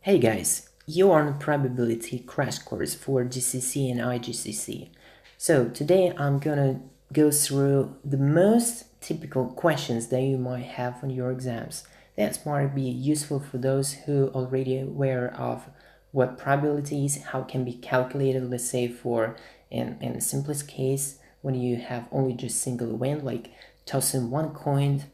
Hey guys, you're on a probability crash course for GCSE and iGCSE. So today I'm gonna go through the most typical questions that you might have on your exams. That might be useful for those who already aware of what probabilities, how it can be calculated, let's say for in the simplest case when you have only just single event like tossing one coin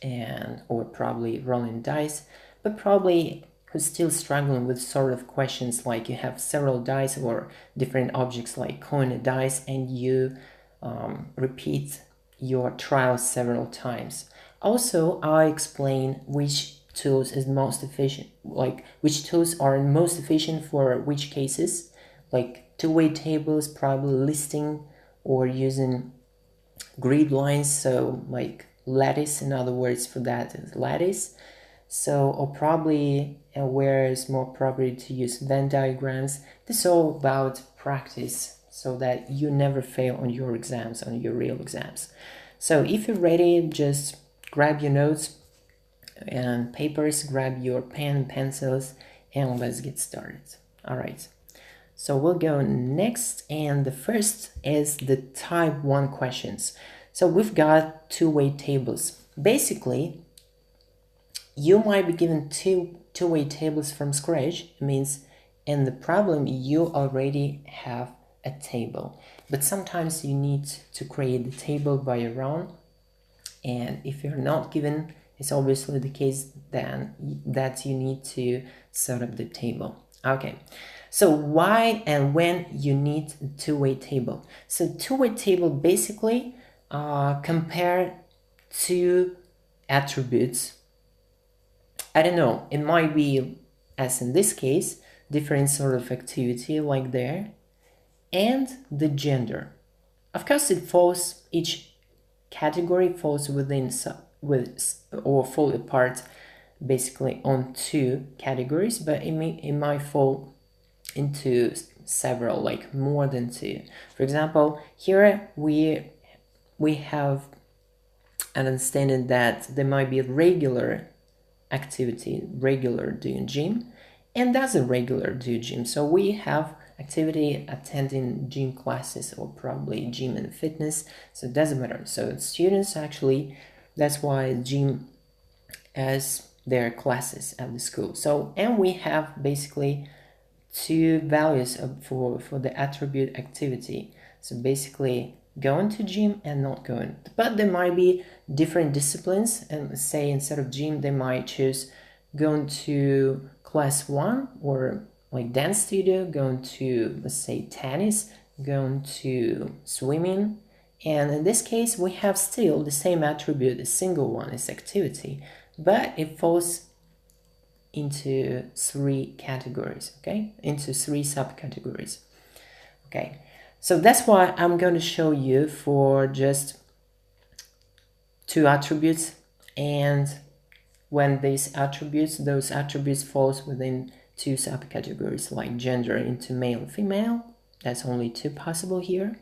and or probably rolling dice, but probably who's still struggling with sort of questions like you have several dice or different objects like coin and dice and you repeat your trial several times. Also, I explain which tools is most efficient, like which tools are most efficient for which cases, like two-way tables, probably listing or using grid lines, so like lattice, in other words for that is lattice. So, or probably where is more appropriate to use Venn diagrams. This is all about practice so that you never fail on your exams, on your real exams. So if you're ready, just grab your notes and papers, grab your pen and pencils, and let's get started. All right. So we'll go next, and the first is the type 1 questions. So we've got two-way tables. Basically, you might be given two-way tables from scratch. It means in the problem you already have a table, but sometimes you need to create the table by your own, and if you're not given, it's obviously the case then that you need to set up the table. Okay, so why and when you need a two-way table? So two-way table basically compare two attributes. I don't know, it might be, as in this case, different sort of activity like there, and the gender. Of course, each category falls within or fall apart basically on two categories, but it might fall into several, like more than two. For example, here we have an understanding that there might be regular activity, regular doing gym, and doesn't regular do gym. So we have activity attending gym classes or probably gym and fitness, so it doesn't matter. So students actually, that's why gym as their classes at the school. So, and we have basically two values for the attribute activity. So basically going to gym and not going, but there might be different disciplines, and say instead of gym they might choose going to class 1 or like dance studio, going to, let's say, tennis, going to swimming, and in this case we have still the same attribute, a single one is activity, but it falls into three categories, okay, into three subcategories. Okay, so that's why I'm going to show you for just two attributes, and when those attributes falls within two subcategories, like gender into male and female, that's only two possible here,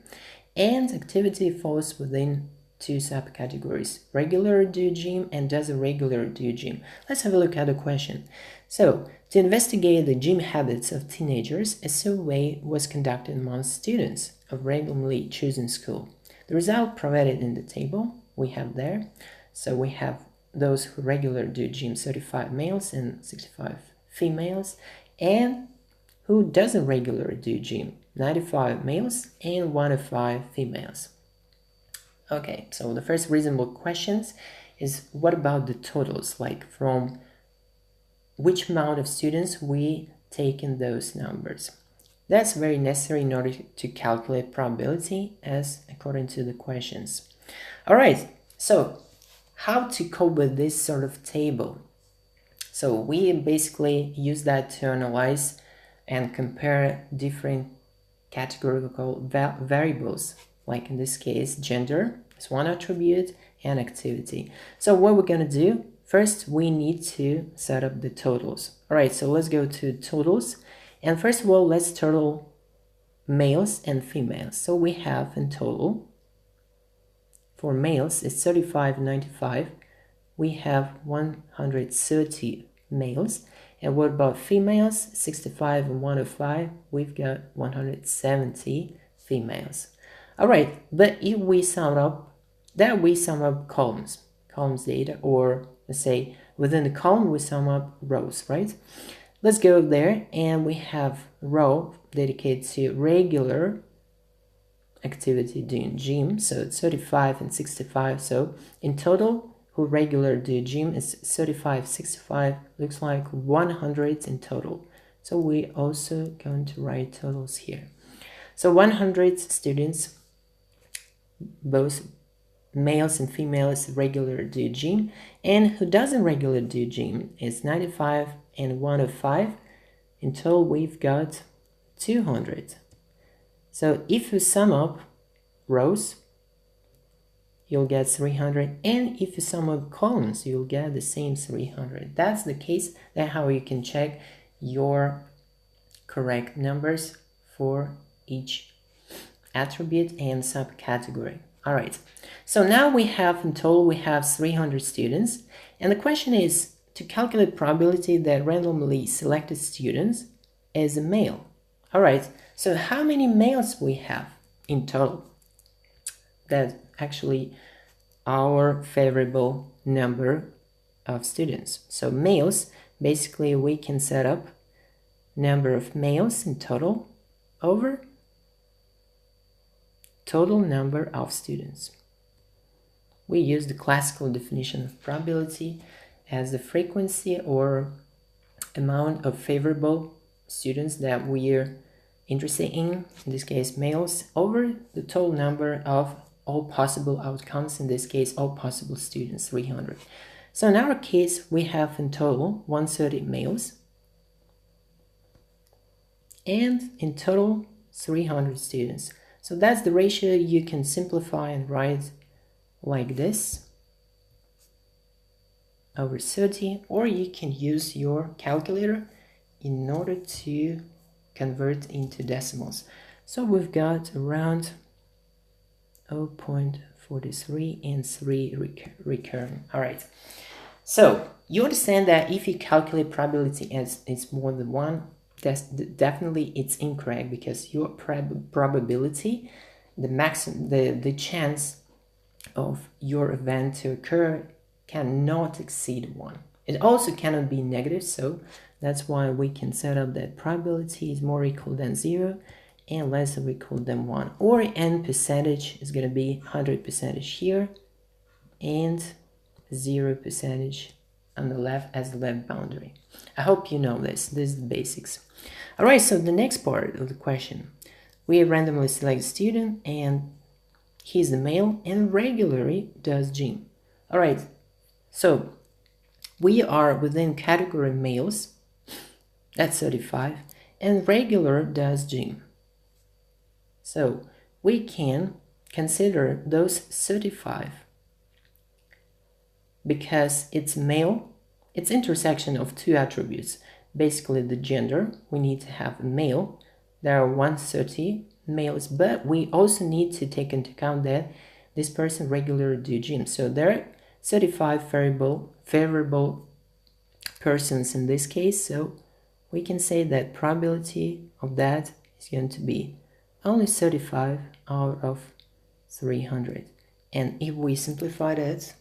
and activity falls within two subcategories, regular do gym and doesn't regular do gym. Let's have a look at the question. So, to investigate the gym habits of teenagers, a survey was conducted among students of randomly chosen school. The result provided in the table we have there. So we have those who regular do gym, 35 males and 65 females, and who doesn't regular do gym, 95 males and 105 females. Okay, so the first reasonable questions is what about the totals, like from which amount of students we take in those numbers. That's very necessary in order to calculate probability as according to the questions. All right, so how to cope with this sort of table? So we basically use that to analyze and compare different categorical variables, like in this case gender is one attribute and activity. So what we're going to do, first we need to set up the totals. All right, so let's go to totals, and first of all let's total males and females. So we have in total for males it's 35, 95, we have 130 males, And what about females? 65 and 105, we've got 170 females. All right, but if we sum up columns data, or let's say within the column we sum up rows, right? Let's go there, and we have a row dedicated to regular activity doing gym, so it's 35 and 65. So in total, who regular do gym is 35, 65, looks like 100 in total. So we also going to write totals here. So 100 students, both males and females, regular do gym, and who doesn't regular do gym is 95 and 105. In total, we've got 200. So if you sum up rows, you'll get 300, and if you sum up columns, you'll get the same 300. That's the case. That's how you can check your correct numbers for each attribute and subcategory. All right, so now we have, in total, we have 300 students, and the question is to calculate probability that randomly selected students is a male. All right, so how many males we have in total? That's actually our favorable number of students. So males, basically we can set up number of males in total over total number of students. We use the classical definition of probability as the frequency or amount of favorable students that we're interested in this case males, over the total number of all possible outcomes, in this case all possible students, 300. So in our case, we have in total 130 males and in total 300 students. So that's the ratio. You can simplify and write like this over 30, or you can use your calculator in order to convert into decimals. So we've got around 0.43 and 3 recurring. All right, so you understand that if you calculate probability as it's more than 1, that's definitely it's incorrect, because your probability, the chance of your event to occur cannot exceed 1. It also cannot be negative, so that's why we can set up that probability is more equal than 0 and less or equal than 1, or n percentage is going to be 100% here and 0% on the left as the left boundary. I hope you know this. This is the basics. All right, so the next part of the question, we randomly select a student and he's the male and regularly does gym. All right, so we are within category males, that's 35, and regular does gym. So we can consider those 35 because it's male, it's intersection of two attributes. Basically the gender, we need to have a male. There are 130 males, but we also need to take into account that this person regularly do gym. So there are 35 favorable persons in this case, so we can say that probability of that is going to be only 35 out of 300. And if we simplify that,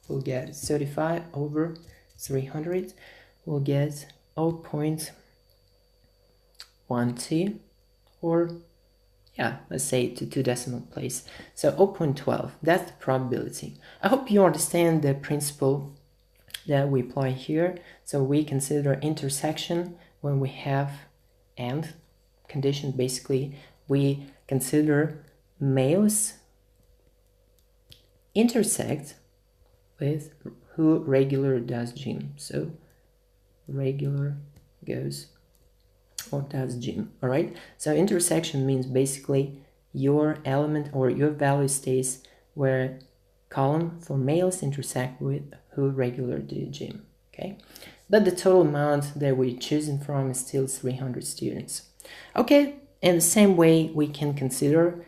we'll get 35 over 300, we'll get 0.12, or yeah, let's say to 2 decimal place. So 0.12, that's the probability. I hope you understand the principle that we apply here. So we consider intersection when we have and condition. Basically, we consider males intersect with who regular does gym. So regular goes or does gym. All right, so intersection means basically your element or your value stays where column for males intersect with who regular do gym. Okay, but the total amount that we're choosing from is still 300 students. Okay, in the same way we can consider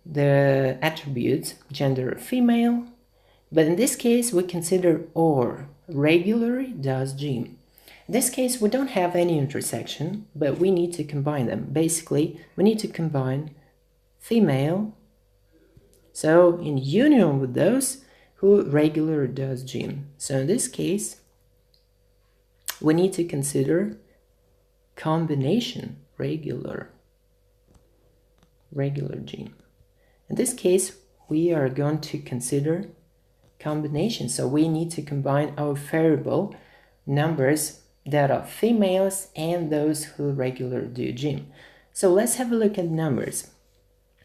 the attributes gender female, but in this case we consider or regularly does gym. In this case, we don't have any intersection, but we need to combine them. Basically, we need to combine female, so in union with those who regular does gym. So in this case, we need to consider combination regular gym. In this case, we are going to consider combination. So we need to combine our variable numbers that are females and those who regular do gym. So let's have a look at numbers.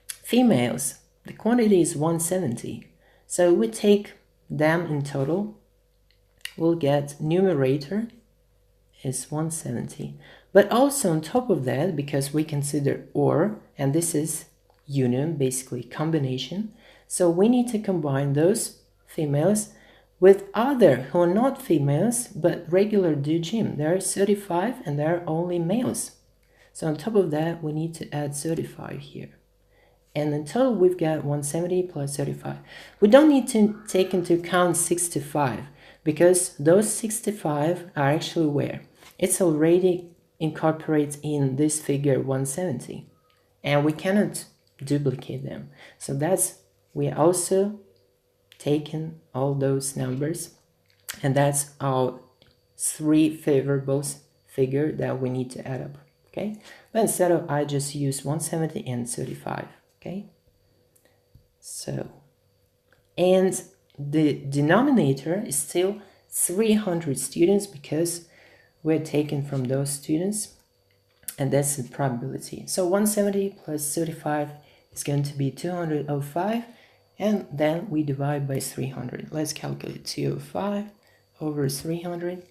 Females, the quantity is 170. So we take them in total, we'll get numerator is 170. But also on top of that, because we consider OR, and this is union, basically combination, so we need to combine those females with other who are not females but regular do gym. There are 35 and there are only males. So on top of that, we need to add 35 here. And in total, we've got 170 plus 35. We don't need to take into account 65 because those 65 are actually where? It's already incorporated in this figure 170. And we cannot duplicate them. So that's, we also taken all those numbers, and that's our three favorables figure that we need to add up. Okay, but instead of, I just use 170 and 35. Okay, so, and the denominator is still 300 students because we're taken from those students, and that's the probability. So 170 plus 35 is going to be 205, and then we divide by 300. Let's calculate 205 over 300,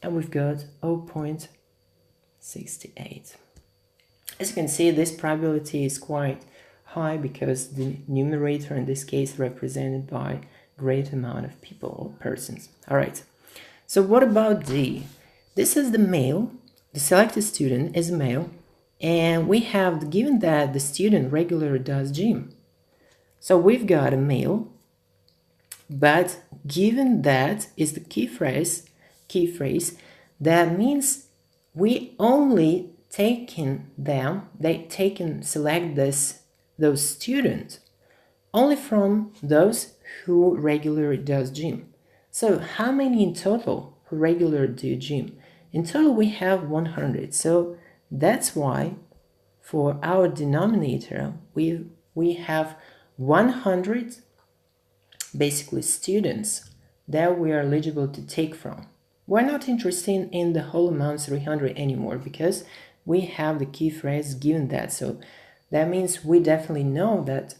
and we've got 0.68. As you can see, this probability is quite high because the numerator in this case represented by great amount of people or persons. All right, so what about D? This is the male, the selected student is male, and we have given that the student regularly does gym. So we've got a male, but given that is the key phrase, that means we only taken them, select those students only from those who regularly does gym. So how many in total who regularly do gym? In total we have 100. So that's why for our denominator we have 100 basically students that we are eligible to take from. We're not interested in the whole amount 300 anymore because we have the key phrase given that. So that means we definitely know that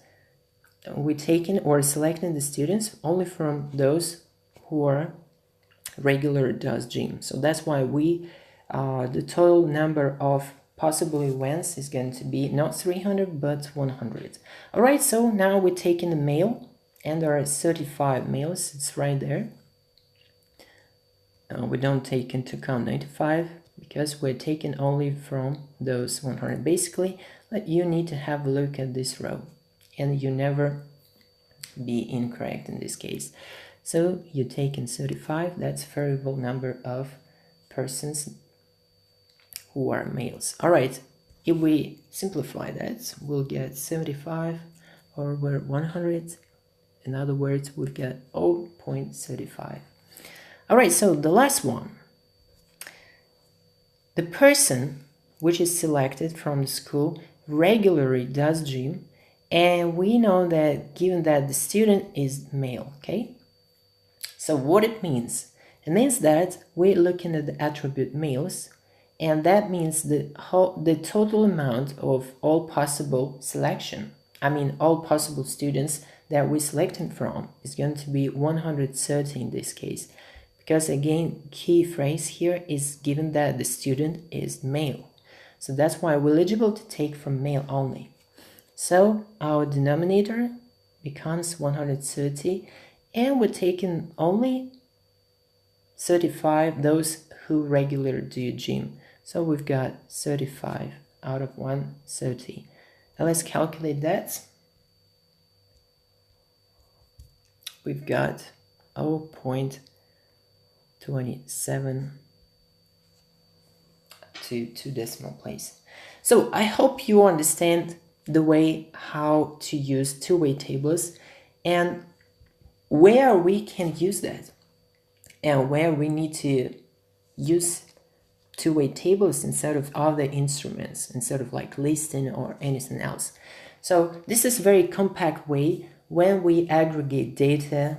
we're taking or selecting the students only from those who are regular does gym. So that's why we the total number of possible events is going to be not 300 but 100. All right, so now we're taking the male, and there are 35 males. It's right there. We don't take into account 95 because we're taking only from those 100. Basically, you need to have a look at this row, and you never be incorrect in this case. So you take in 35, that's variable number of persons who are males. All right, if we simplify that, we'll get 75 over 100. In other words, we'll get 0.35. All right, so the last one. The person which is selected from the school regularly does gym, and we know that given that the student is male, okay? So what it means? It means that we're looking at the attribute males, and that means the total amount of all possible selection, all possible students that we're selecting from is going to be 130 in this case. Because again, key phrase here is given that the student is male. So that's why we're eligible to take from male only. So our denominator becomes 130, and we're taking only 35, those who regularly do gym. So we've got 35 out of 130. Now let's calculate that. We've got 0.27 to 2 decimal place. So I hope you understand the way how to use two-way tables and where we can use that and where we need to use two-way tables instead of other instruments, instead of like listing or anything else. So this is a very compact way when we aggregate data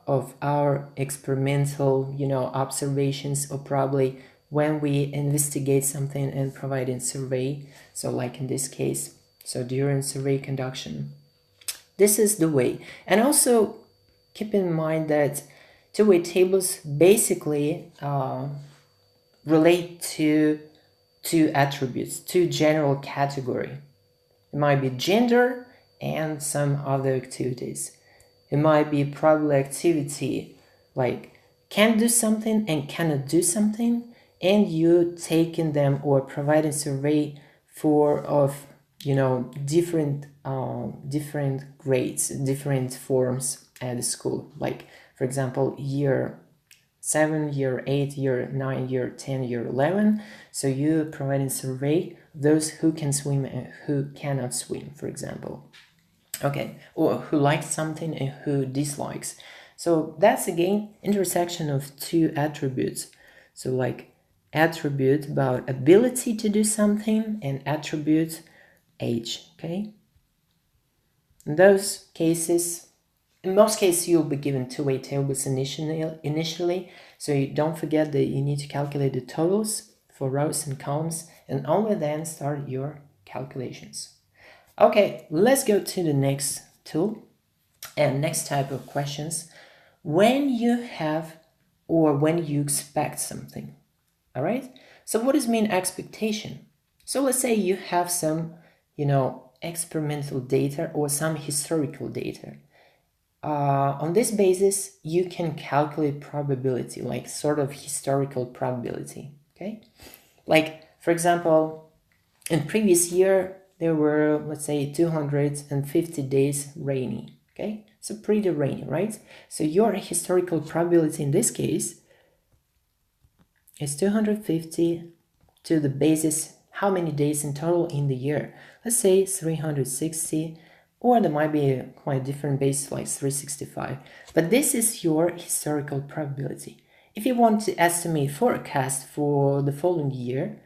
of our experimental, observations, or probably when we investigate something and provide a survey. So like in this case, so during survey conduction, this is the way. And also keep in mind that two-way tables basically relate to two attributes, two general category. It might be gender and some other activities. It might be probable activity, like can do something and cannot do something, and you taking them or providing survey for of different grades, different forms at the school. Like for example, year 7, year 8, year 9, year 10, year 11. So you providing survey those who can swim and who cannot swim, for example. Okay, or who likes something and who dislikes. So that's again intersection of two attributes. So like attribute about ability to do something and attribute age. Okay, in those cases, in most cases you'll be given two-way tables initially, so you don't forget that you need to calculate the totals for rows and columns and only then start your calculations. Okay, let's go to the next tool and next type of questions. When you have or when you expect something, all right? So what does mean expectation? So let's say you have some, experimental data or some historical data. On this basis, you can calculate probability, like sort of historical probability, okay? Like, for example, in previous year, there were, let's say, 250 days rainy, okay? So pretty rainy, right? So your historical probability in this case is 250 to the basis how many days in total in the year. Let's say 360, or there might be a quite different base like 365. But this is your historical probability. If you want to estimate forecast for the following year,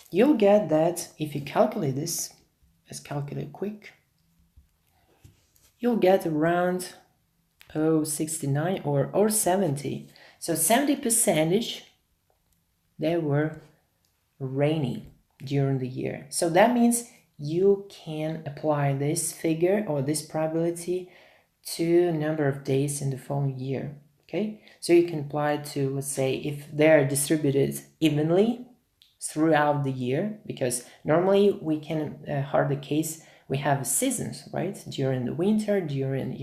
you'll get that if you calculate this, let's calculate quick, you'll get around 69 or 70. So 70% they were rainy during the year. So that means you can apply this figure or this probability to number of days in the following year. Okay, so you can apply it to, let's say, if they're distributed evenly throughout the year, because normally we can hard the case we have seasons, right? During the winter, during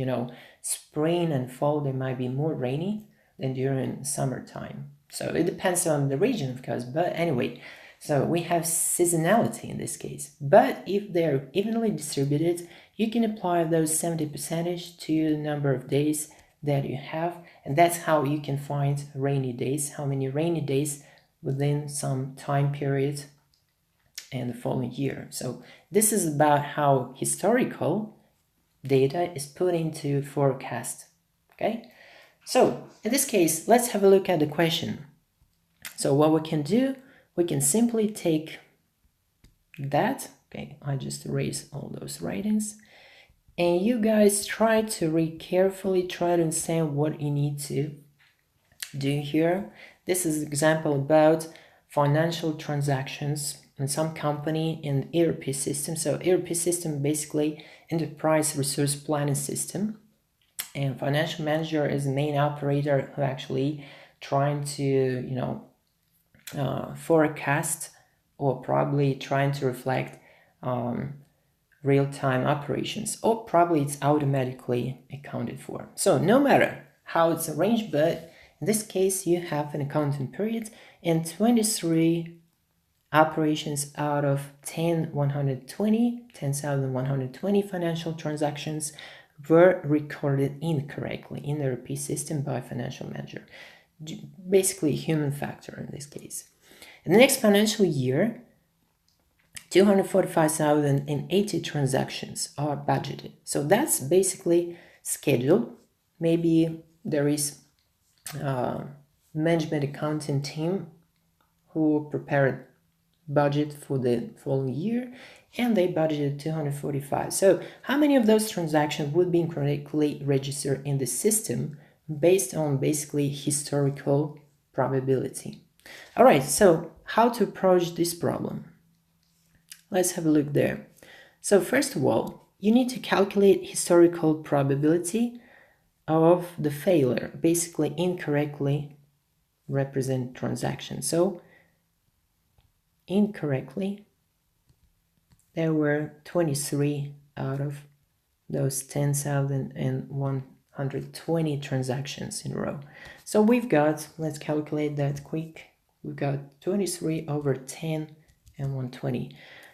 spring and fall, they might be more rainy than during summertime. So it depends on the region, of course, but anyway, so we have seasonality in this case. But if they're evenly distributed, you can apply those 70% to the number of days that you have, and that's how you can find rainy days, how many rainy days within some time period and the following year. So this is about how historical data is put into forecast. Okay, so in this case, let's have a look at the question. So what we can do, we can simply take that. Okay, I just erase all those writings, and you guys try to read carefully, try to understand what you need to do here. This is an example about financial transactions in some company in ERP system. So ERP system basically enterprise resource planning system, and financial manager is the main operator who actually trying to forecast or probably trying to reflect real-time operations, or probably it's automatically accounted for. So no matter how it's arranged, but in this case you have an accounting period and 23 operations out of 10,120 financial transactions were recorded incorrectly in the ERP system by financial manager. Basically human factor in this case. In the next financial year, 245,080 transactions are budgeted. So that's basically scheduled. Maybe there is a management accounting team who prepared budget for the following year, and they budgeted 245. So how many of those transactions would be incorrectly registered in the system based on basically historical probability? All right, so how to approach this problem? Let's have a look there. So first of all, you need to calculate historical probability of the failure, basically incorrectly represent transaction. So incorrectly, there were 23 out of those 10,120 transactions in a row. So we've got, let's calculate that quick. We've got 23 over 10 and 120.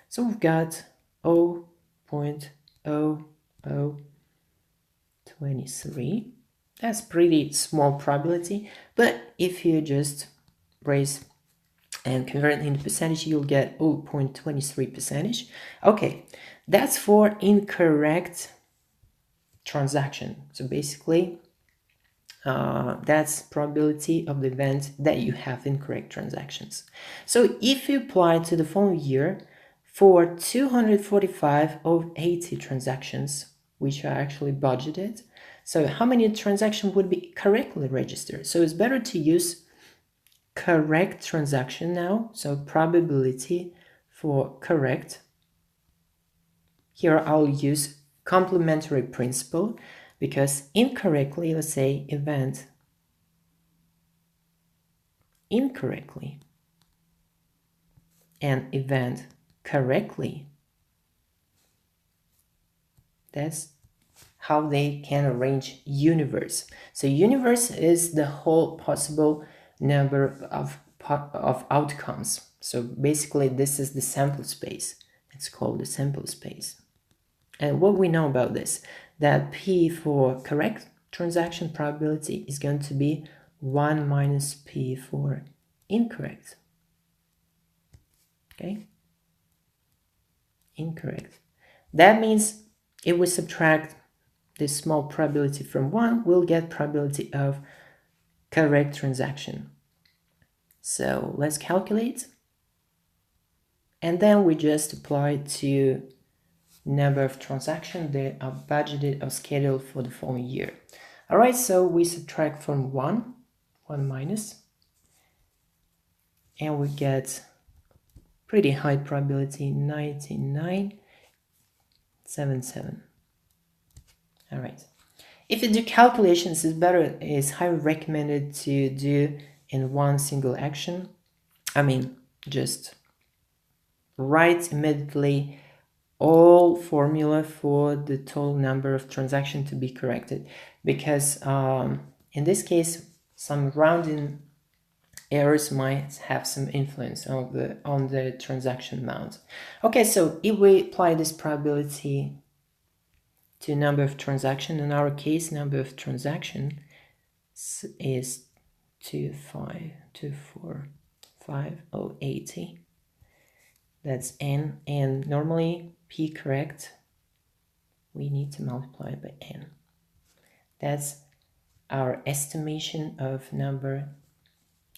So we've got 0.0023. That's pretty small probability, but if you just raise and convert it into percentage, you'll get 0.23%. Okay, that's for incorrect transaction. So basically, that's probability of the event that you have incorrect transactions. So if you apply to the following year for 245 of 80 transactions, which are actually budgeted, so how many transactions would be correctly registered? So it's better to use correct transaction now. So probability for correct. Here I'll use complementary principle because incorrectly, let's say event incorrectly and event correctly. That's how they can arrange universe. So universe is the whole possible number of outcomes. So basically this is the sample space. It's called the sample space. And what we know about this, that P for correct transaction probability is going to be 1 minus P for incorrect. Okay? Incorrect. That means if we subtract this small probability from 1, we'll get probability of correct transaction. So let's calculate. And then we just apply to number of transactions that are budgeted or scheduled for the following year. All right, so we subtract from 1 minus, and we get pretty high probability, 99.77. All right. If you do calculations, it's highly recommended to do in one single action. I mean, just write immediately all formula for the total number of transactions to be corrected, because in this case, some rounding errors might have some influence on the transaction amount. Okay, so if we apply this probability to number of transactions, in our case, number of transactions is 245,080. That's n, and normally P correct, we need to multiply by n. That's our estimation of number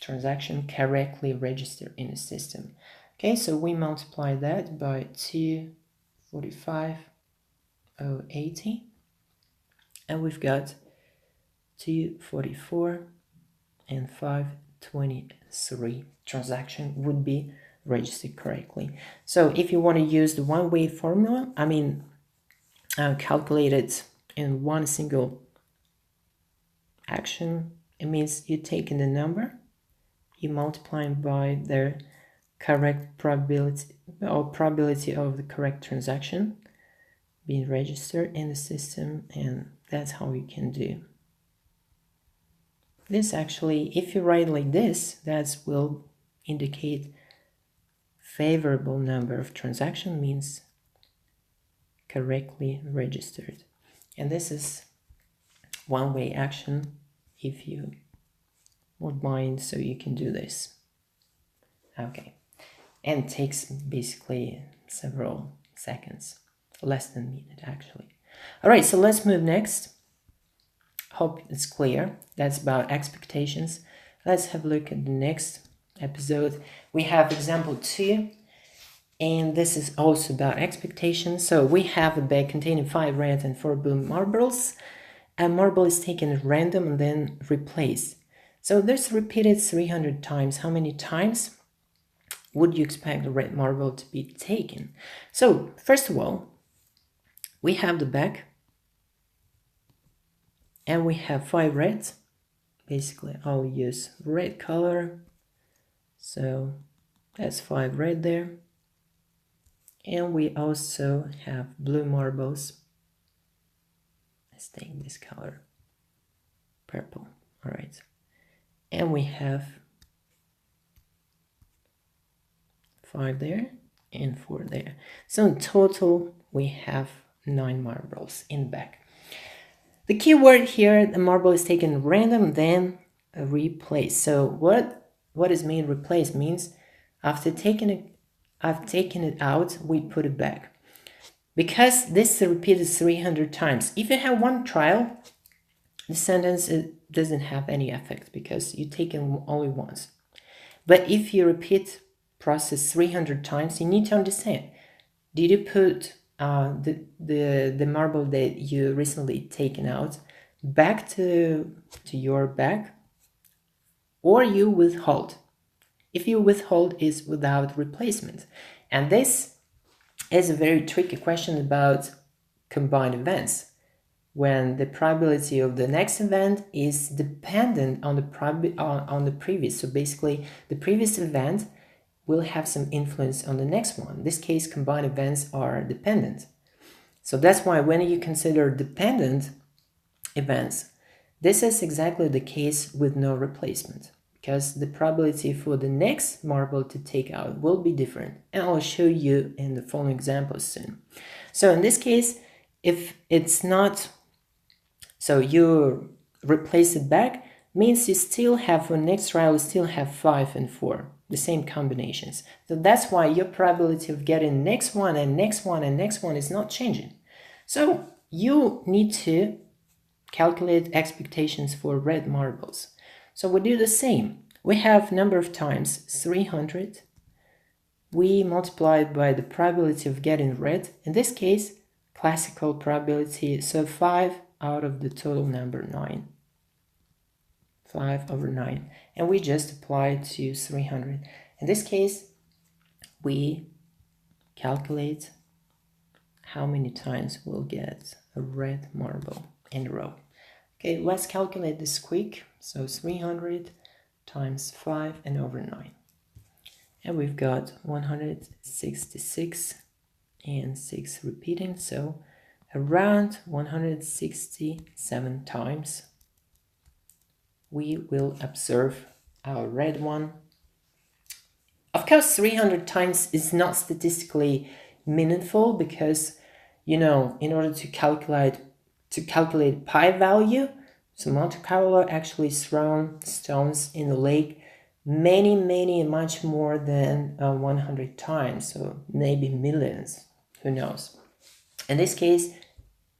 transaction correctly registered in the system. Okay, so we multiply that by 245,080, and we've got 244 and 523 transaction would be registered correctly. So if you want to use the one-way formula, I mean, calculate it in one single action, it means you take in the number, you multiply by their correct probability or probability of the correct transaction being registered in the system, and that's how you can do this. Actually, if you write like this, that will indicate favorable number of transaction, means correctly registered. And this is one-way action if you would mind, so you can do this. Okay, and it takes basically several seconds, less than a minute actually. All right, so let's move next. Hope it's clear. That's about expectations. Let's have a look at the next episode. We have example 2, and this is also about expectations. So we have a bag containing 5 red and 4 blue marbles. A marble is taken at random and then replaced. So this repeated 300 times. How many times would you expect the red marble to be taken? So first of all, we have the bag, and we have 5 reds. Basically, I'll use red color. So that's 5 red there. And we also have blue marbles. Let's take this color, purple. All right. And we have 5 there and 4 there. So in total, we have 9 marbles in the bag. The key word here, the marble is taken random, then replace. So what does mean replace? Means after taking it out, we put it back. Because this is repeated 300 times. If you have one trial, the sentence doesn't have any effect because you take it only once. But if you repeat process 300 times, you need to understand, did you put the marble that you recently taken out back to your bag, or you withhold? If you withhold, is without replacement. And this is a very tricky question about combined events, when the probability of the next event is dependent on the previous. So basically, the previous event will have some influence on the next one. In this case, combined events are dependent. So that's why when you consider dependent events, this is exactly the case with no replacement, because the probability for the next marble to take out will be different. And I'll show you in the following examples soon. So in this case, if it's not, so you replace it back, means you still have, for next trial, you still have 5 and 4, the same combinations. So that's why your probability of getting next one and next one and next one is not changing. So you need to calculate expectations for red marbles. So we do the same. We have number of times 300. We multiply by the probability of getting red. In this case, classical probability, so 5 out of the total number 9. 5 over 9. And we just apply to 300. In this case, we calculate how many times we'll get a red marble in a row. Okay, let's calculate this quick. So 300 times 5 and over 9. And we've got 166 and 6 repeating. So around 167 times we will observe our red one. Of course, 300 times is not statistically meaningful because, you know, in order to calculate pi value, so Monte Carlo actually thrown stones in the lake much more than 100 times, so maybe millions, who knows. In this case,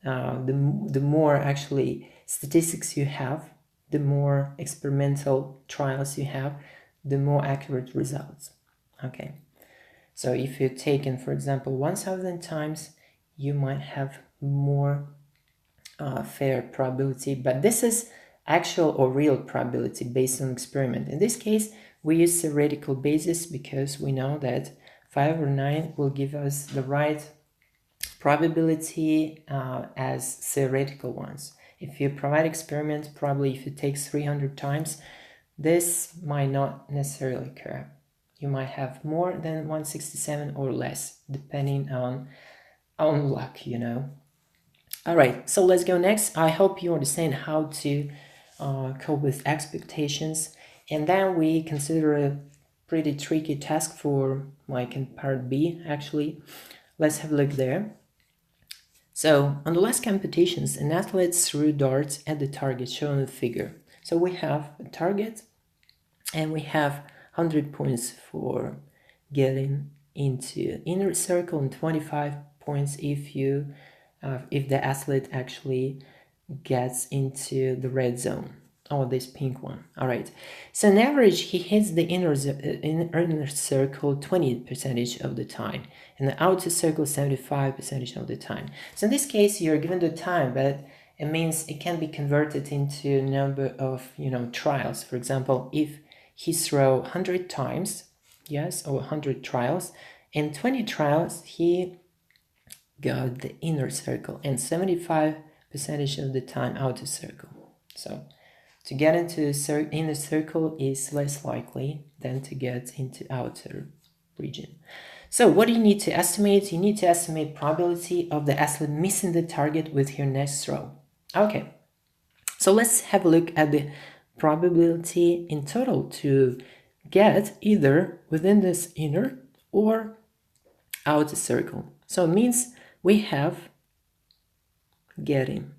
the more actually statistics you have, the more experimental trials you have, the more accurate results. Okay, so if you're taken, for example, 1,000 times, you might have more fair probability, but this is actual or real probability based on experiment. In this case, we use theoretical basis because we know that 5 or 9 will give us the right probability as theoretical ones. If you provide experiment, probably if it takes 300 times, this might not necessarily occur. You might have more than 167 or less, depending on luck, you know. All right, so let's go next. I hope you understand how to cope with expectations. And then we consider a pretty tricky task for like in part B, actually. Let's have a look there. So on the last competitions, an athlete threw darts at the target shown in the figure. So we have a target and we have 100 points for getting into inner circle and 25 points if the athlete actually gets into the red zone. Oh, this pink one. All right. So on average, he hits the inner circle 20% of the time, and the outer circle 75% of the time. So in this case, you're given the time, but it means it can be converted into a number of trials. For example, if he throw 100 times, yes, or 100 trials, in 20 trials he got the inner circle, and 75% of the time outer circle. So to get into inner circle is less likely than to get into outer region. So what do you need to estimate? You need to estimate probability of the athlete missing the target with her next throw. Okay, so let's have a look at the probability in total to get either within this inner or outer circle. So it means we have getting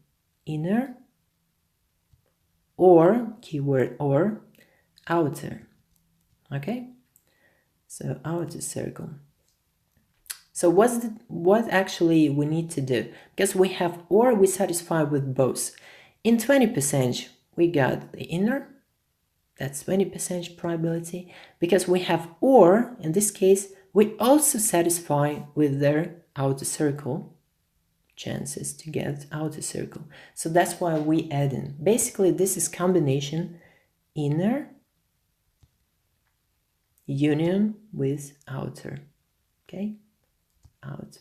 inner or, keyword or, outer. Okay, so outer circle. So what actually we need to do? Because we have or, we satisfy with both. In 20% we got the inner, that's 20% probability. Because we have or, in this case, we also satisfy with their outer circle, chances to get outer circle. So that's why we add in. Basically, this is combination inner union with outer. Okay, out.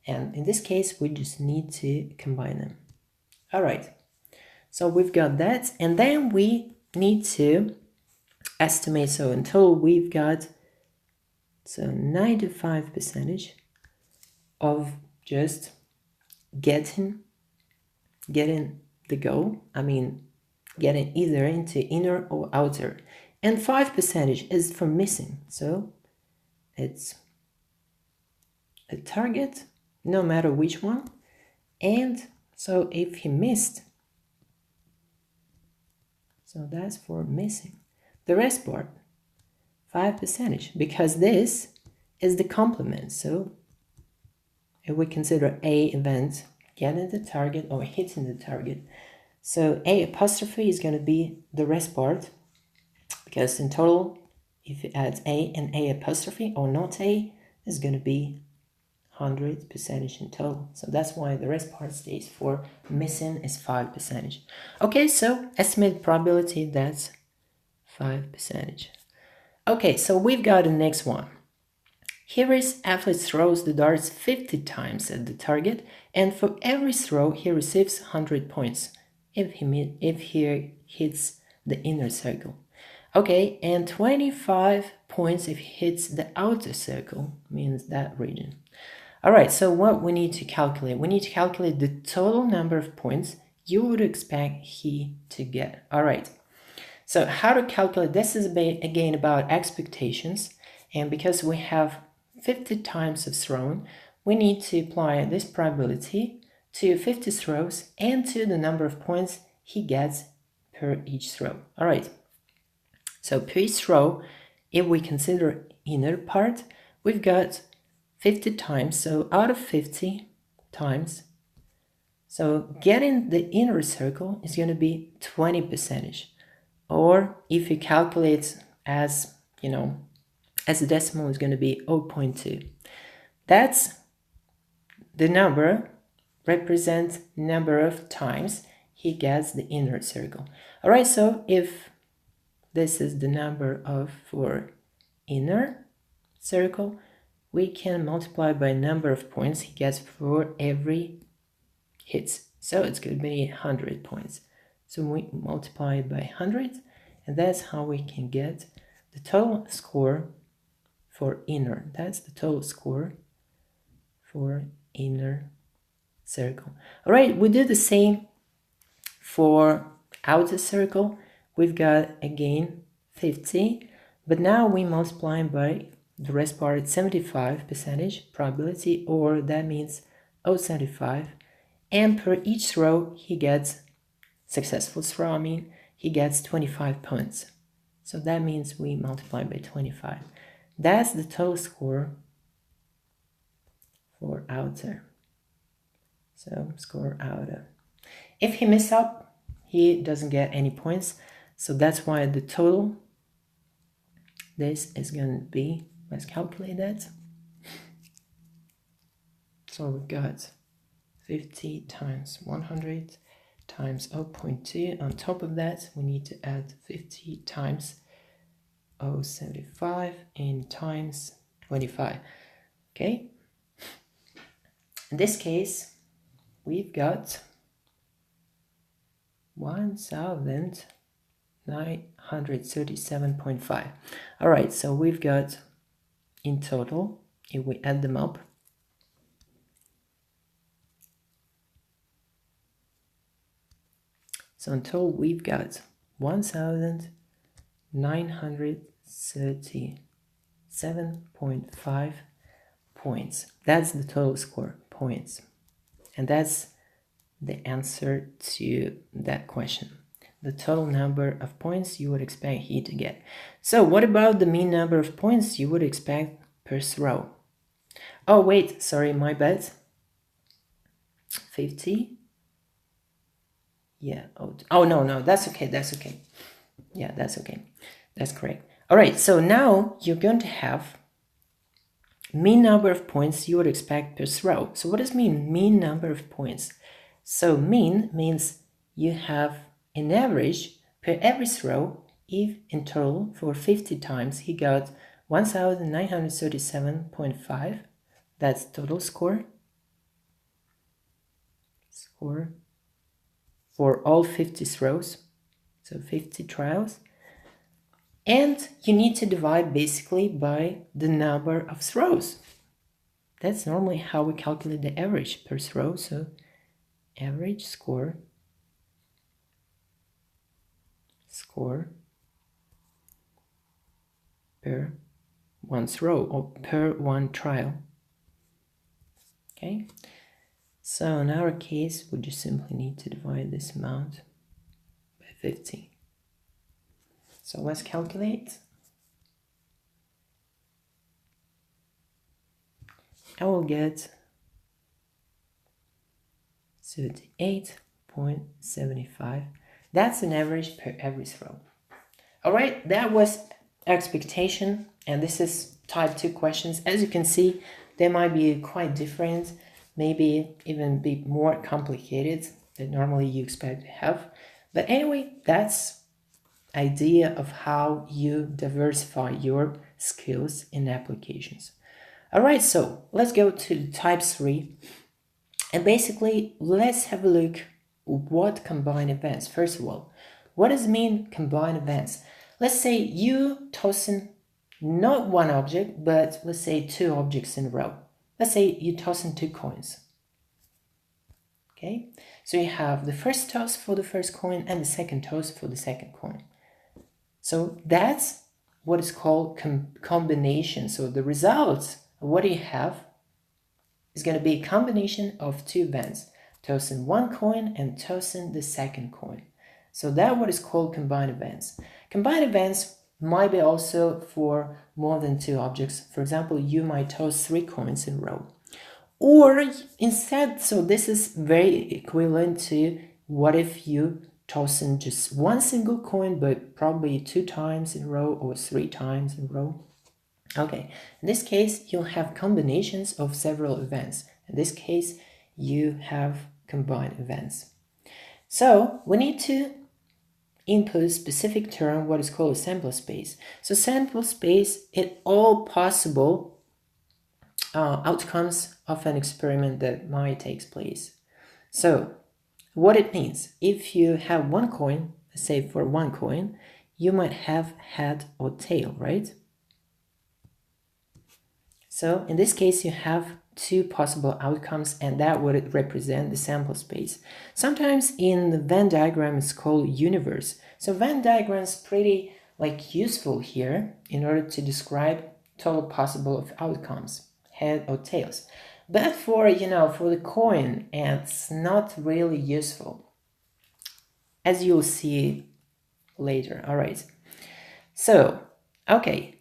And in this case, we just need to combine them. All right. So we've got that, and then we need to estimate. So in total, we've got 95% of just getting the goal. I mean, getting either into inner or outer, and 5% is for missing. So it's a target, no matter which one. And so if he missed, so that's for missing. The rest part, 5%, because this is the complement. So if we consider A event, getting the target or hitting the target, so A apostrophe is going to be the rest part, because in total, if you add A and A apostrophe or not A, is going to be 100% in total. So that's why the rest part stays for missing is 5%. Okay, so estimated probability, that's 5%. Okay, so we've got the next one. Here is athlete throws the darts 50 times at the target, and for every throw he receives 100 points if he hits the inner circle. Okay, and 25 points if he hits the outer circle, means that region. All right, so what we need to calculate? We need to calculate the total number of points you would expect he to get. All right, so how to calculate? This is again about expectations, and because we have 50 times of thrown, we need to apply this probability to 50 throws and to the number of points he gets per each throw. All right, so per each throw, if we consider inner part, we've got 50 times, so out of 50 times, so getting the inner circle is going to be 20%, or if you calculate as as a decimal, is going to be 0.2. That's the number, represents number of times he gets the inner circle. All right, so if this is the number for inner circle, we can multiply by number of points he gets for every hits. So it's going to be 100 points. So we multiply it by 100, and that's how we can get the total score for inner. That's the total score for inner circle. All right, we do the same for outer circle. We've got again 50, but now we multiply by the rest part, 75% probability, or that means 0.75, and per each throw he gets successful throw, he gets 25 points. So that means we multiply by 25. That's the total score for outer. So score outer. If he messes up, he doesn't get any points. So that's why the total, this is going to be, let's calculate that. So we got 50 times 100 times 0.2. On top of that, we need to add 50 times 0.75 and times 25. Okay. In this case, we've got 1,937.5. All right, so we've got in total, if we add them up, so in total we've got 1,937.5 points. That's the total score, points. And that's the answer to that question. The total number of points you would expect he to get. So what about the mean number of points you would expect per row? Oh wait, sorry, my bad. 50. Yeah. Oh no, that's okay. That's okay. Yeah, that's okay. That's correct. All right. So now you're going to have mean number of points you would expect per row. So what does mean number of points? So mean means you have an average per every row. If in total for 50 times he got 1,937.5, that's total score. Score for all 50 rows, so 50 trials. And you need to divide basically by the number of rows. That's normally how we calculate the average per row. So average score per one row or per one trial. Okay. So in our case, we just simply need to divide this amount by 50. So let's calculate. I will get 38.75. That's an average per every row. All right, that was expectation, and this is type 2 questions. As you can see, they might be quite different, maybe even be more complicated than normally you expect to have. But anyway, that's idea of how you diversify your skills in applications. All right, so let's go to type 3. And basically, let's have a look what combined events. First of all, what does it mean combined events? Let's say you tossing not one object, but let's say 2 objects in a row. Let's say you tossing 2 coins. Okay, so you have the first toss for the first coin and the second toss for the second coin. So that's what is called combination. So the results of what you have is going to be a combination of 2 events, tossing 1 coin and tossing the second coin. So that's what is called combined events. Combined events might be also for more than 2 objects. For example, you might toss 3 coins in a row. Or instead, so this is very equivalent to what if you tossing just 1 single coin, but probably 2 times in a row or 3 times in a row. Okay, in this case, you'll have combinations of several events. In this case, you have combined events. So we need to input specific term, what is called a sample space. So sample space is all possible outcomes of an experiment that might take place. So what it means, if you have 1 coin, let's say for 1 coin, you might have head or tail, right? So in this case, you have 2 possible outcomes, and that would represent the sample space. Sometimes in the Venn diagram, it's called universe. So Venn diagram is pretty useful here in order to describe total possible of outcomes, head or tails. But for the coin, it's not really useful, as you'll see later. All right. So, okay,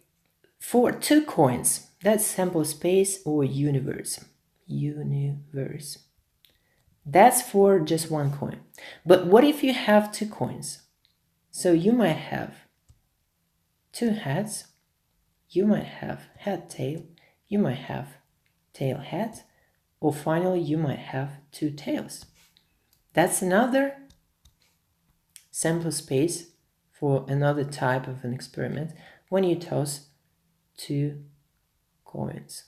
for 2 coins, that's sample space or universe. Universe. That's for just 1 coin. But what if you have 2 coins? So you might have 2 heads, you might have head tail, you might have tail head, or finally you might have 2 tails. That's another sample space for another type of an experiment when you toss 2 coins.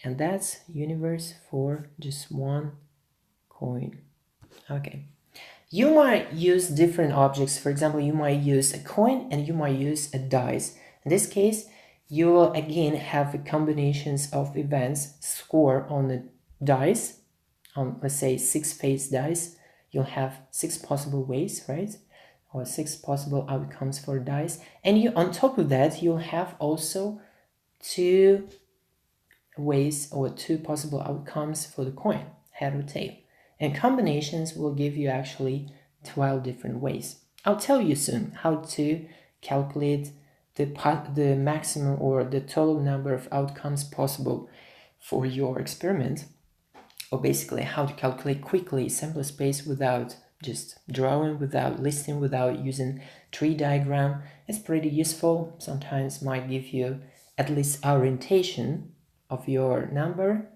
And that's universe for just 1 coin. Okay. You might use different objects. For example, you might use a coin and you might use a dice. In this case, you will again have combinations of events score on the dice. Let's say 6-face dice. You'll have 6 possible ways, right? Or 6 possible outcomes for dice. And you, on top of that, you'll have also 2 ways or 2 possible outcomes for the coin, head or tail. And combinations will give you actually 12 different ways. I'll tell you soon how to calculate the maximum or the total number of outcomes possible for your experiment, or basically how to calculate quickly sample space without just drawing, without listing, without using tree diagram. It's pretty useful. Sometimes might give you at least orientation of your number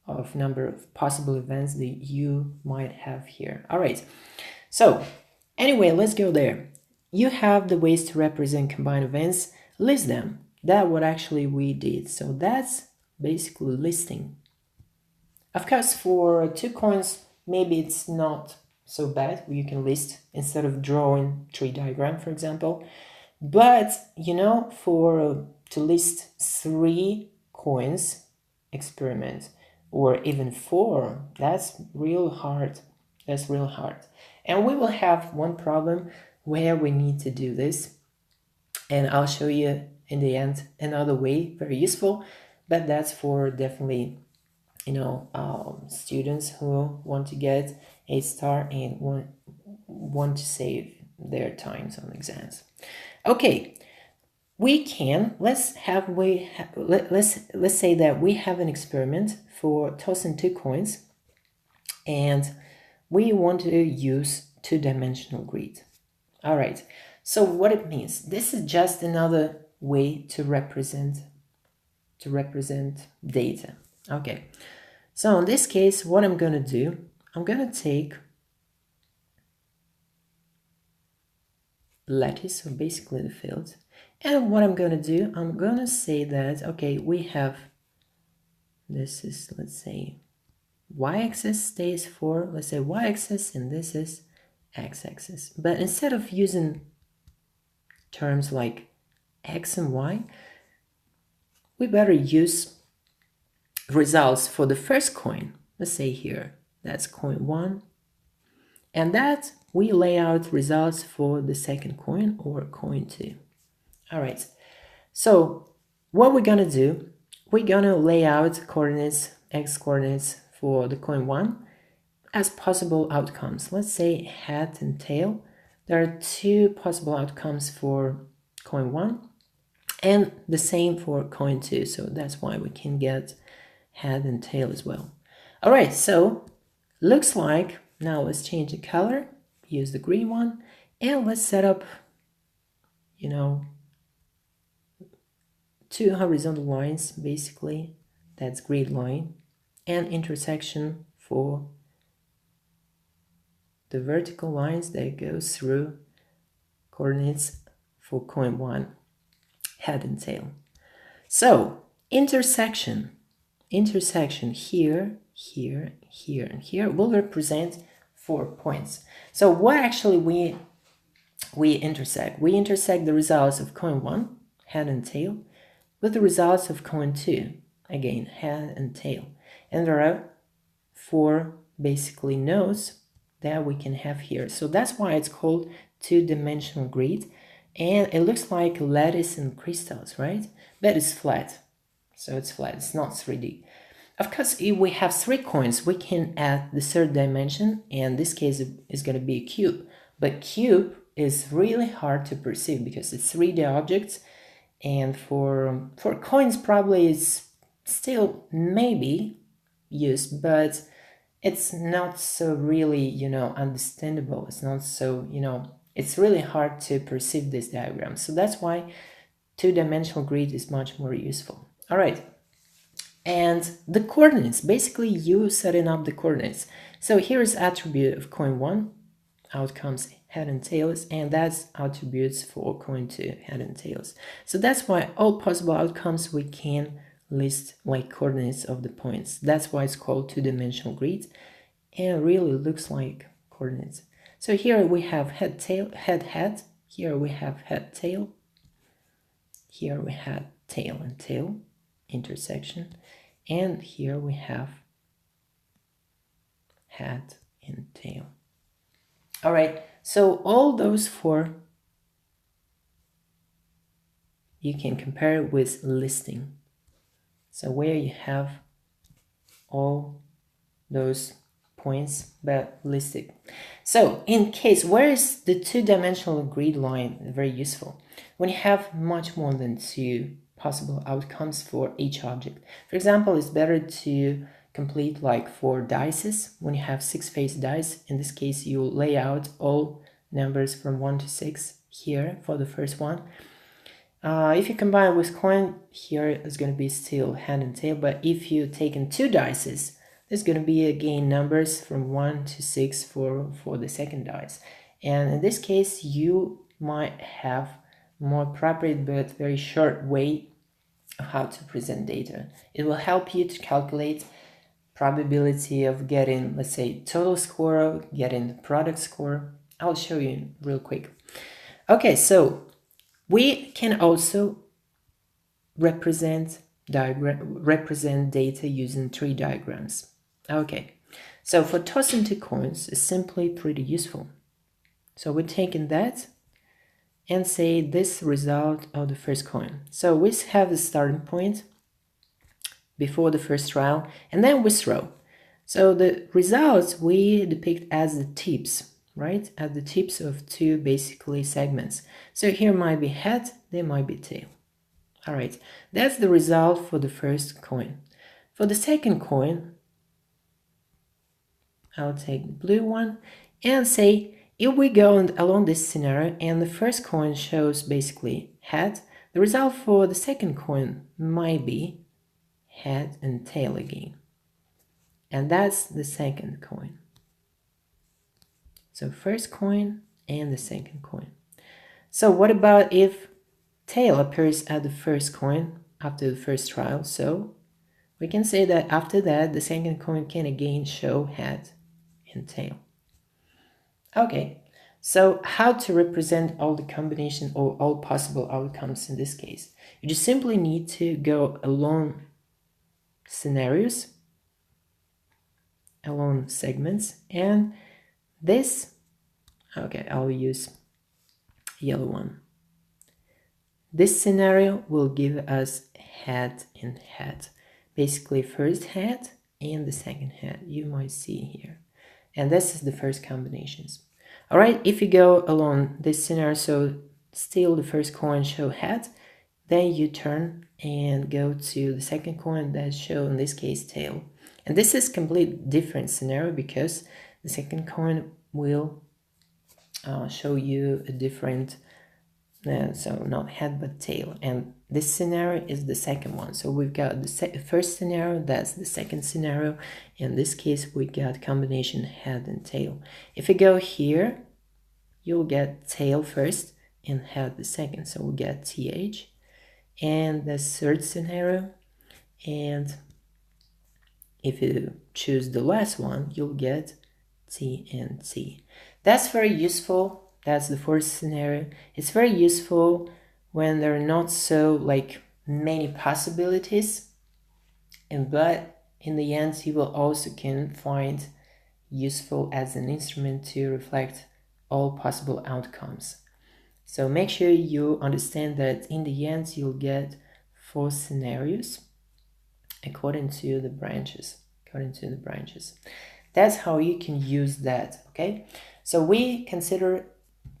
of possible events that you might have here. All right, so anyway, let's go there. You have the ways to represent combined events. List them. That's what actually we did. So that's basically listing. Of course, for 2 coins, maybe it's not so bad. You can list instead of drawing tree diagram, for example. But you know, for to list 3 coins experiment, or even 4, that's real hard. That's real hard. And we will have one problem where we need to do this, and I'll show you in the end another way, very useful, but that's for definitely, you know, students who want to get a star and want to save their times on exams. Okay, we can let's say that we have an experiment for tossing 2 coins, and we want to use 2-dimensional grid. All right, so what it means, this is just another way to represent data. Okay, so in this case, what I'm gonna do, I'm gonna take lattice, so basically the field. And what I'm going to do, I'm going to say that, okay, we have, this is, let's say, y-axis stays for, let's say, y-axis, and this is x-axis. But instead of using terms like x and y, we better use results for the first coin. Let's say here, that's coin 1. And that we lay out results for the second coin, or coin 2. All right, so what we're gonna do, we're gonna lay out coordinates, x coordinates for the coin 1 as possible outcomes. Let's say head and tail. There are 2 possible outcomes for coin 1 and the same for coin 2. So that's why we can get head and tail as well. All right, so looks like, now let's change the color, use the green one, and let's set up, you know, 2 horizontal lines, basically, that's grid line, and intersection for the vertical lines that go through coordinates for coin 1, head and tail. So intersection here, here, here, and here will represent 4 points. So what actually we intersect? We intersect the results of coin 1, head and tail, with the results of coin 2, again, head and tail. And there are 4 basically nodes that we can have here. So that's why it's called 2-dimensional grid. And it looks like lattice and crystals, right? But it's flat. So it's flat, it's not 3D. Of course, if we have 3 coins, we can add the 3rd dimension, and this case is going to be a cube. But cube is really hard to perceive because it's 3D objects, and for coins probably it's still maybe used, but it's not so really, understandable. It's not so, it's really hard to perceive this diagram. So that's why two-dimensional grid is much more useful. All right. And the coordinates, basically you setting up the coordinates. So here is attribute of coin 1, outcomes head and tails, and that's attributes for coin 2, head and tails. So that's why all possible outcomes we can list like coordinates of the points. That's why it's called two-dimensional grid, and really looks like coordinates. So here we have head, tail, head, head. Here we have head, tail. Here we have tail and tail intersection. And here we have head and tail. All right, so all those four you can compare with listing. So where you have all those points but listed. So in case, where is the two-dimensional grid line very useful? When you have much more than two possible outcomes for each object. For example, it's better to complete like 4 dices when you have 6-faced dice. In this case, you lay out all numbers from 1 to 6 here for the first one. If you combine with coin, here is going to be still head and tail, but if you take in 2 dices, there's going to be again numbers from 1 to 6 for the second dice. And in this case, you might have more appropriate but very short way of how to present data. It will help you to calculate probability of getting, let's say, total score, getting product score. I'll show you real quick. Okay, so we can also represent data using 3 diagrams. Okay, so for tossing 2 coins is simply pretty useful. So we're taking that and say this result of the first coin. So we have the starting point before the first trial, and then we throw. So the results we depict as the tips, right? At the tips of 2 basically segments. So here might be head, there might be tail. All right, that's the result for the first coin. For the second coin, I'll take the blue one and say, if we go along this scenario and the first coin shows basically head, the result for the second coin might be head and tail again. And that's the second coin. So first coin and the second coin. So what about if tail appears at the first coin after the first trial? So we can say that after that, the second coin can again show head and tail. Okay, so how to represent all the combination or all possible outcomes in this case? You just simply need to go along scenarios, along segments, and this, okay, I'll use yellow one. This scenario will give us head and head. Basically first head and the second head, you might see here. And this is the first combinations. All right, if you go along this scenario, so still the first coin show head, then you turn and go to the second coin that show, in this case, tail. And this is completely different scenario because the second coin will show you a different, so not head but tail. And this scenario is the second one. So we've got the first scenario, that's the second scenario. In this case, we got combination head and tail. If you go here, you'll get tail first and head the second. So we get TH. And the third scenario, and if you choose the last one, you'll get T and T. That's very useful. That's the fourth scenario. It's very useful when there are not so like many possibilities, but in the end you will also can find useful as an instrument to reflect all possible outcomes. So make sure you understand that in the end you'll get 4 scenarios according to the branches. That's how you can use that, okay? So we consider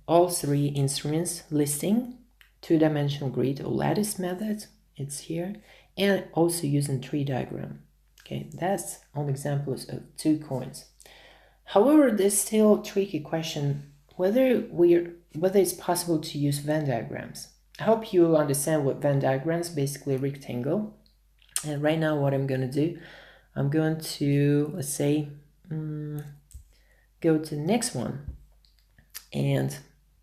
all three instruments listing, two-dimensional grid or lattice method, it's here, and also using tree diagram. Okay, that's all examples of 2 coins. However, there's still a tricky question whether it's possible to use Venn diagrams. I hope you understand what Venn diagrams, basically a rectangle. And right now what I'm going to do, I'm going to, let's say, go to the next one. And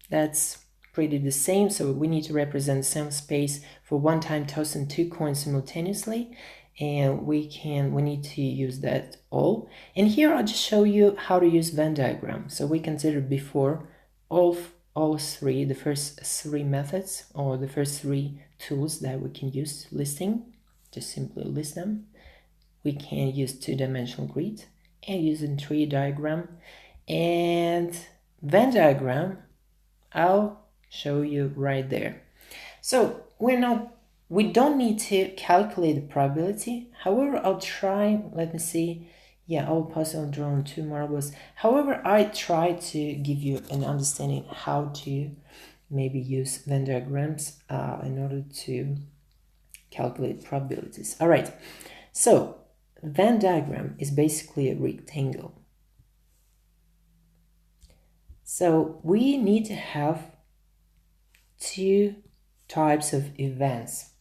that's pretty the same. So we need to represent some space for one time tossing 2 coins simultaneously. And we need to use that all. And here I'll just show you how to use Venn diagram. So we considered before all three, the first 3 methods or the first 3 tools that we can use listing. Just simply list them. We can use two-dimensional grid and using tree diagram. And Venn diagram, I'll show you right there. So we don't need to calculate the probability. However, I'll try, let me see. Yeah, I'll pause on drawing 2 marbles. However, I try to give you an understanding how to maybe use Venn diagrams in order to calculate probabilities. All right, so Venn diagram is basically a rectangle. So we need to have 2 types of events.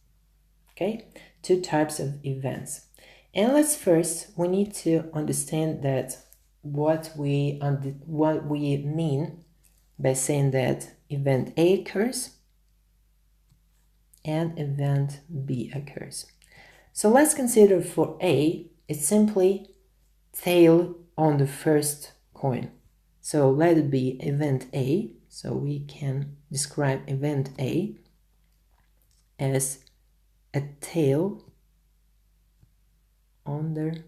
Okay, 2 types of events. And we need to understand that what we mean by saying that event A occurs and event B occurs. So let's consider for A, it's simply tail on the first coin. So let it be event A. So we can describe event A as a tail on the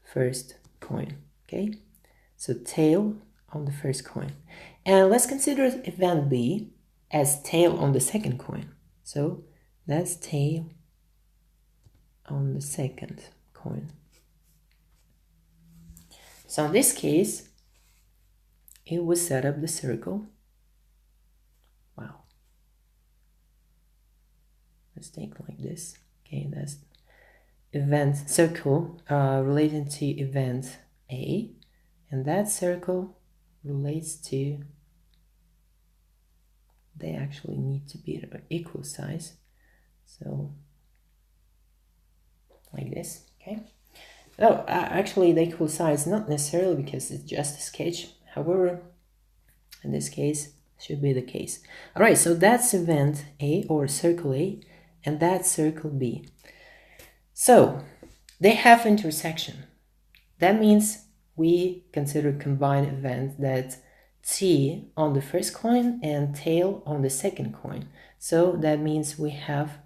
first coin. Okay, so tail on the first coin. And let's consider event B as tail on the second coin. So that's tail on the second coin. So in this case, it will set up the circle. Wow. Let's take like this. Okay, that's event circle relating to event A, and that circle relates to, they actually need to be equal size. So like this, okay? Oh, actually the equal size, not necessarily because it's just a sketch. However, in this case, should be the case. All right, so that's event A or circle A, and that's circle B. So they have intersection. That means we consider combined event that T on the first coin and tail on the second coin. So that means we have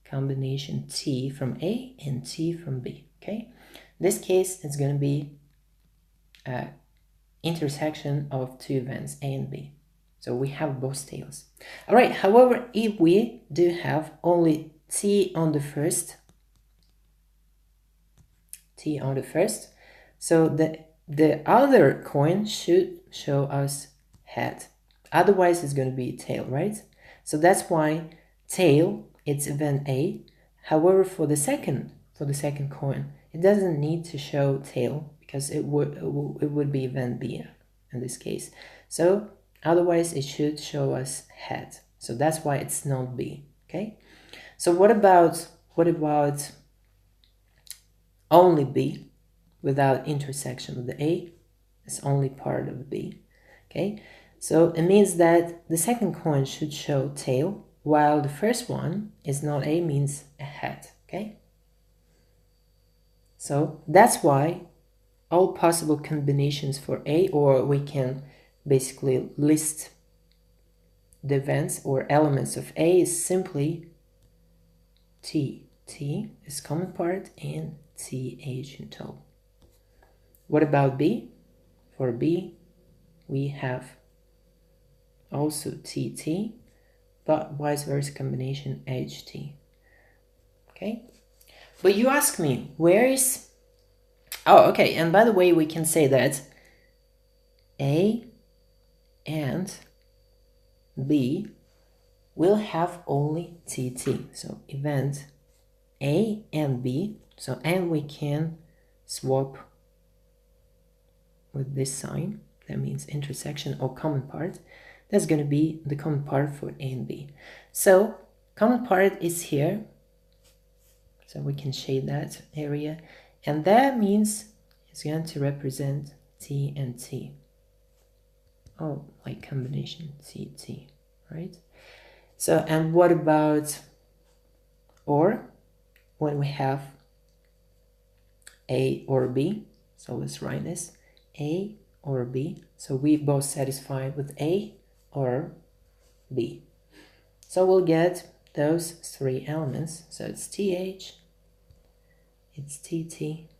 combination T from A and T from B. Okay, in this case it's going to be intersection of 2 events A and B. So we have both tails. All right, however, if we do have only T on the first, so the other coin should show us head. Otherwise it's going to be tail, right? So that's why tail, it's event A. However, for the second coin, it doesn't need to show tail because it would be event B in this case. So otherwise it should show us head. So that's why it's not B. Okay. So what about only B without intersection with the A? It's only part of B. Okay. So it means that the second coin should show tail, while the first one is not A, means a head. Okay. So that's why all possible combinations for A, or we can basically list the events or elements of A, is simply T. T is common part and TH in total. What about B? For B, we have also TT, but vice versa combination HT. Okay, but you ask me, where is... Oh, okay, and by the way, we can say that A and B will have only TT. So event A and B. So and we can swap with this sign. That means intersection or common part. That's going to be the common part for A and B. So common part is here. So we can shade that area. And that means it's going to represent T and T. Oh, like combination T, T, right? So, and what about or when we have A or B? So let's write this, A or B. So we both satisfied with A or B. So we'll get those three elements. So it's TH, it's TT,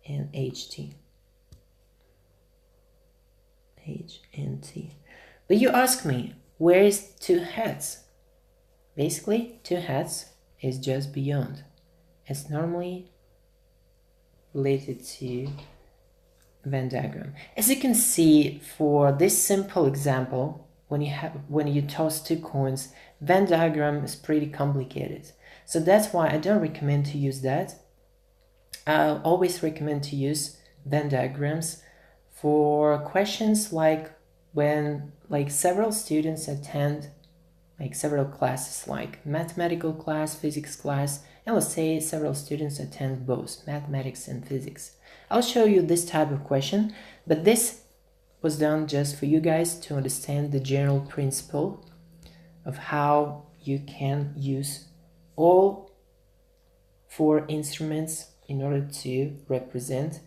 and HT. H and T. But you ask me, where is two heads? Basically, two heads is just beyond. It's normally related to Venn diagram. As you can see, for this simple example, when you toss two coins, Venn diagram is pretty complicated. So that's why I don't recommend to use that. I always recommend to use Venn diagrams for questions like when several students attend several classes like mathematical class, physics class, and let's say several students attend both mathematics and physics. I'll show you this type of question, but this was done just for you guys to understand the general principle of how you can use all four instruments in order to represent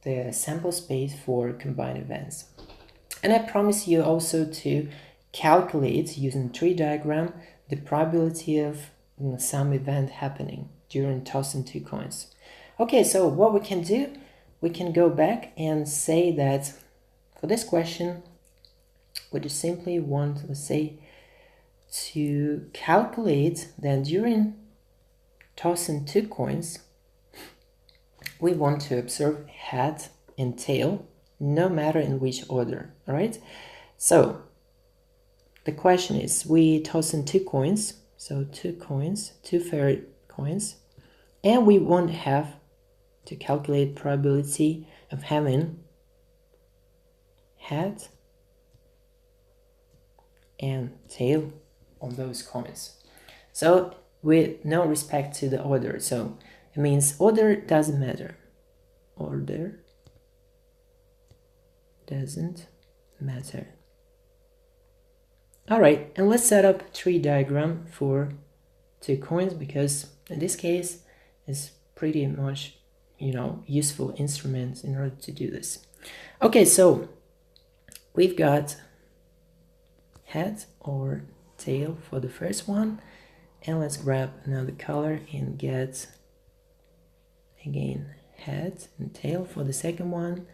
the sample space for combined events. And I promise you also to calculate using tree diagram the probability of some event happening during tossing two coins. Okay, so what we can do, we can go back and say that for this question, we just simply want, let's say, to calculate that during tossing two coins, we want to observe head and tail, no matter in which order, all right? So the question is, we toss in two coins, so two coins, two fairy coins, and we want to have to calculate probability of having head and tail on those coins. So with no respect to the order, so it means order doesn't matter. Order doesn't matter. All right, and let's set up a tree diagram for two coins, because in this case it's pretty much, useful instruments in order to do this. Okay, so we've got head or tail for the first one, and let's grab another color and get again head and tail for the second one,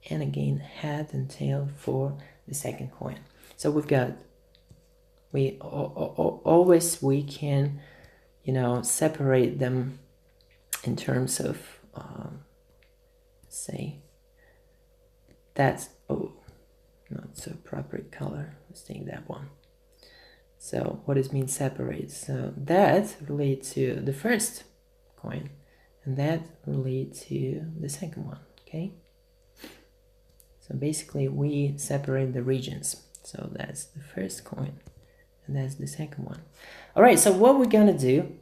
and again head and tail for the second coin. So we've got, we can separate them in terms of say that's, oh, not so proper color, let's take that one. So what does mean separate? So that relates to the first coin, and that relates to the second one, okay? So basically we separate the regions. So that's the first coin, and that's the second one. All right, so what we're gonna do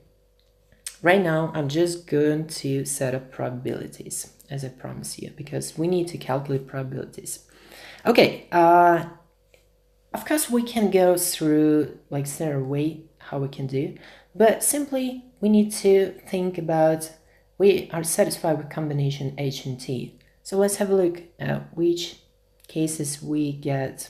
right now, I'm just going to set up probabilities, as I promised you, because we need to calculate probabilities. Okay, of course we can go through standard way how we can do, but simply we need to think about, we are satisfied with combination H and T. So let's have a look at which cases we get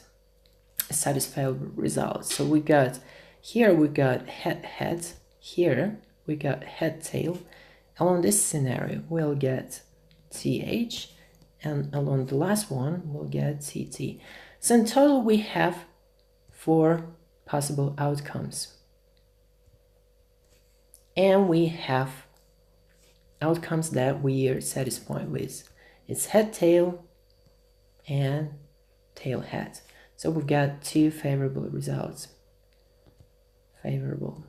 satisfiable results. So we got here, we got head, here we got head tail. Along this scenario we'll get TH, and along the last one we'll get TT. So in total we have 4 possible outcomes, and we have outcomes that we are satisfied with. It's head tail and tail head. So we've got two favorable results. Favorable.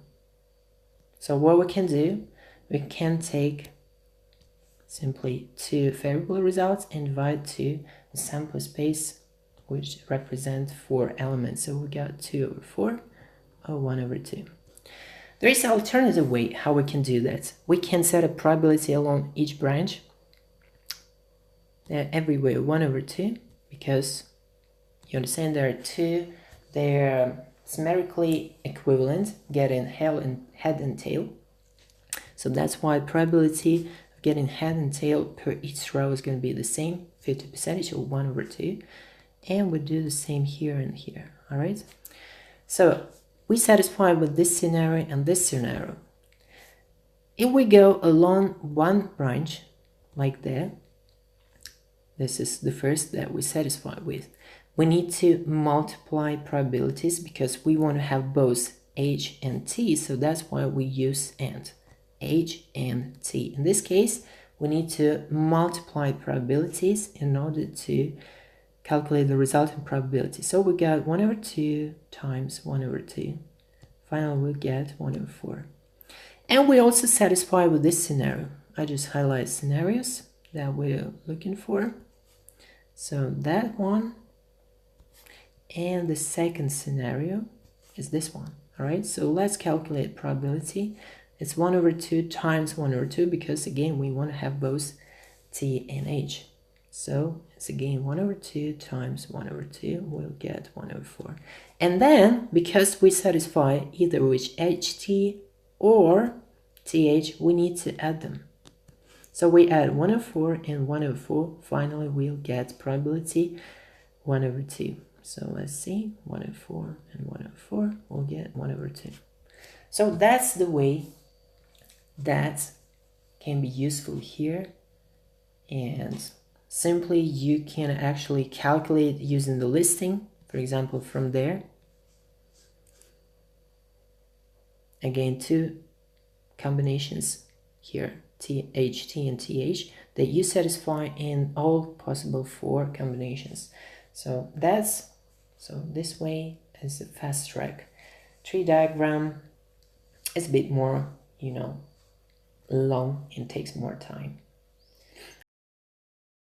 So what we can do, we can take simply two favorable results and divide to the sample space, which represents 4 elements. So we got 2/4 or 1/2. There is an alternative way how we can do that. We can set a probability along each branch. Everywhere 1/2, because you understand there are two, they're symmetrically equivalent, getting head and tail. So that's why probability of getting head and tail per each row is going to be the same, 50% or 1/2. And we do the same here and here, all right? So we satisfy with this scenario and this scenario. If we go along one branch like that, this is the first that we satisfy with. We need to multiply probabilities because we want to have both H and T, so that's why we use AND. H and T. In this case, we need to multiply probabilities in order to calculate the resulting probability. So we got 1/2 times 1/2. Finally, we'll get 1/4. And we also satisfy with this scenario. I just highlight scenarios that we're looking for. So that one. And the second scenario is this one. All right, so let's calculate probability. It's 1/2 times 1/2 because again we want to have both T and H. So it's again 1/2 times 1/2, we'll get 1/4. And then because we satisfy either with HT or TH, we need to add them. So we add 1/4 and 1/4, finally we'll get probability 1/2. So let's see, 1/4 and 1/4, we'll get 1/2. So that's the way that can be useful here. And simply you can actually calculate using the listing, for example, from there. Again, two combinations here, THT and TH, that you satisfy in all possible 4 combinations. So this way is a fast track. Tree diagram is a bit more, long and takes more time.